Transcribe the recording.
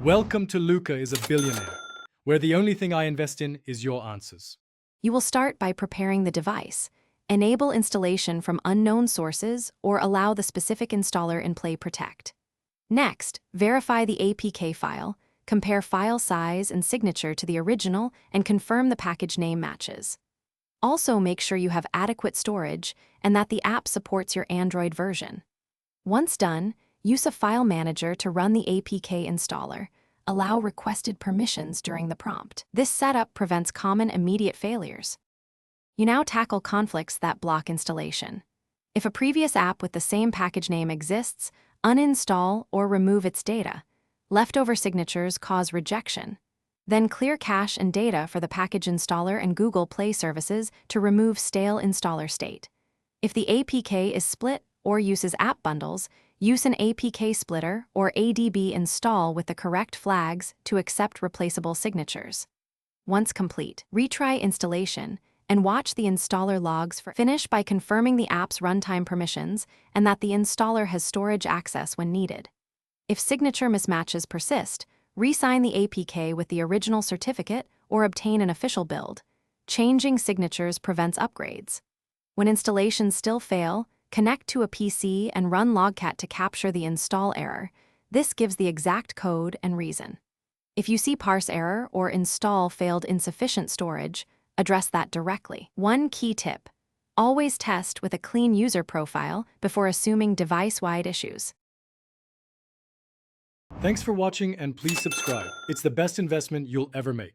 Welcome to Luca is a Billionaire, where the only thing I invest in is your answers. You will start by preparing the device, enable installation from unknown sources, or allow the specific installer in Play Protect. Next, verify the APK file, compare file size and signature to the original, and confirm the package name matches. Also, make sure you have adequate storage and that the app supports your Android version. Once done, use a file manager to run the APK installer. Allow requested permissions during the prompt. This setup prevents common immediate failures. You now tackle conflicts that block installation. If a previous app with the same package name exists, uninstall or remove its data. Leftover signatures cause rejection. Then clear cache and data for the package installer and Google Play services to remove stale installer state. If the APK is split or uses app bundles, use an APK splitter or ADB install with the correct flags to accept replaceable signatures. Once complete, retry installation and watch the installer logs finish by confirming the app's runtime permissions and that the installer has storage access when needed. If signature mismatches persist, re-sign the APK with the original certificate or obtain an official build. Changing signatures prevents upgrades. When installations still fail, connect to a PC and run logcat to capture the install error. This gives the exact code and reason. If you see parse error or install failed insufficient storage, address that directly. One key tip: always test with a clean user profile before assuming device-wide issues. Thanks for watching and please subscribe. It's the best investment you'll ever make.